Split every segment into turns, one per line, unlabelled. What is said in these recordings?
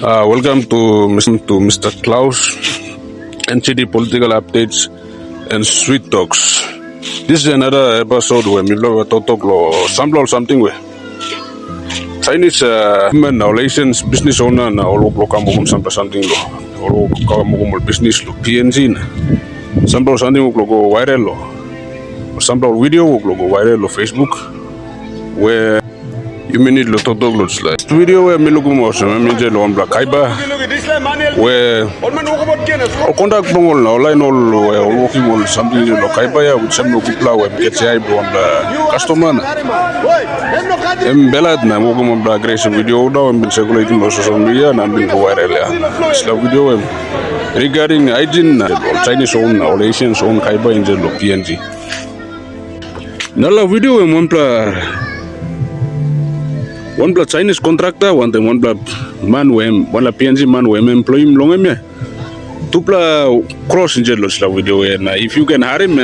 Welcome to Mr. Klaus, NCD political updates and sweet talks. This is another episode where we talk something where Chinese human relations business owner na all something lo business lo PNG na something go viral lo some video go viral lo Facebook where you need lo talk lo slide video where me look mo so me je lo ambla kaiba where contact bongol na online all working on something lo kaiba ya with some kupla where get say bro ambla customer na belad na mo ambla aggressive video da am circulating on social media na bin go viral ya slow video regarding hygiene na Chinese own or Asians own kaiba in lo PNG nala video one blood Chinese contractor, one blood man one PNG man employee him long me. Tupla cross in jealous la video and if you can hire him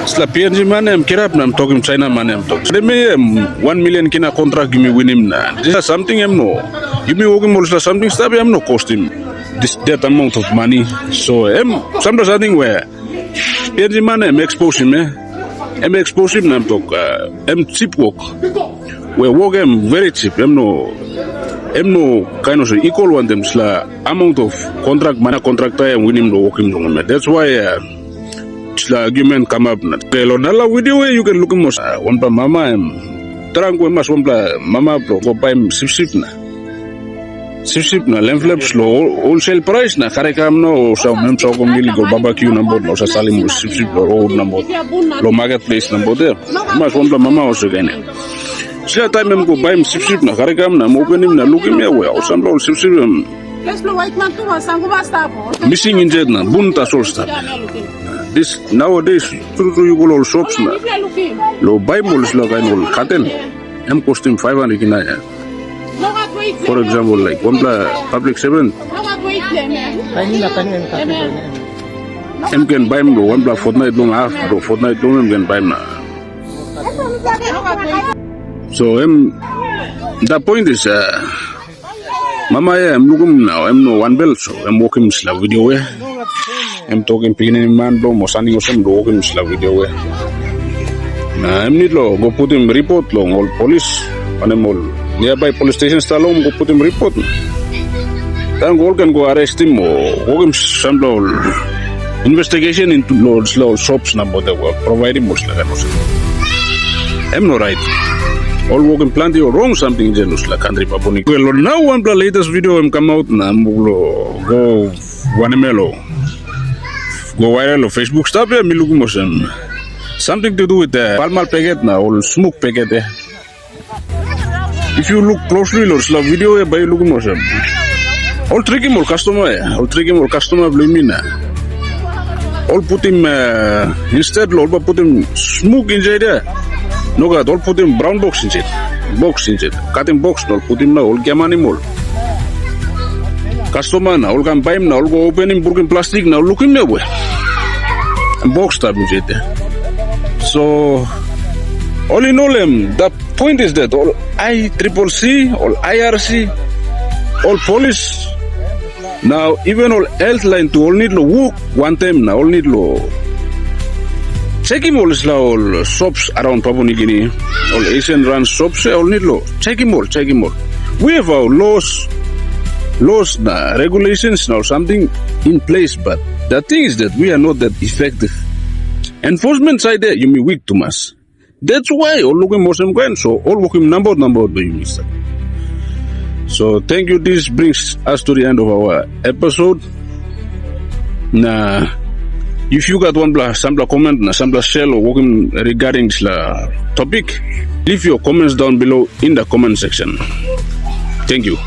sla PNG man kirap nam talking China man talk. They may 1 million kina contract give me win him na. This is something no. Give me working more something stop him no cost him that amount of money. So sometimes something where PNG man expose him expose him nam talk cheap work. We work very cheap. No kind of equal one them sla amount of contractor and winning the working long. That's why sla argument come up. Nala video you can look most one pa mama trunk we mas one pa mama pro go buy sip na laplap slow wholesale price na kare kam no sa mem so ko mili go barbecue number no sa salim sip road number lo marketplace number there mas one pa mama also again. Sila time em go buy sip na karigam na open him na look him away or some roll sip missing in jet na bunta solsta. This nowadays through you go all shops na lo buy mols lo kain all carton cost him 500 kina. For example like one public servant can buy him one fortnight long half fortnight long can buy him na. So the point is mama I'm looking now no one bell so I'm walking slow video talking PNG man do mo sending some walking slow video I'm need lo go put him report long all police on all nearby police station style go put him report then go can go arrest him or walk him some investigation into slow shops number that were providing most I'm not right. All working plenty or wrong something jealous like country Papua. Well, now one the latest video come out na go wanamelo go viral on Facebook. Stop here, me looking motion. Something to do with the palmal packet na or smoke packet. If you look closely, or slow video by looking motion. All tricky more customer blame na. All put him instead, Lord, put him smoke inside there. No god, all put him brown box inside. Cutting box, all put him now, all gamani more. Customer now, all can buy him now, all go open him, broken plastic now, look him away. And box tab inside there. So, all in all, the point is that all ICCC, all IRC, all police, now even all health line to all need to work one time now, all need to. Check him all shops around Papua New Guinea, all Asian run shops, all need law. Check him all. We have our laws, regulations now, something in place, but the thing is that we are not that effective. Enforcement side there, you may weak to us. That's why all looking Muslim going, so all working number do you miss that. So thank you. This brings us to the end of our episode. Nah. If you got some comment, some share or working regarding this topic, leave your comments down below in the comment section. Thank you.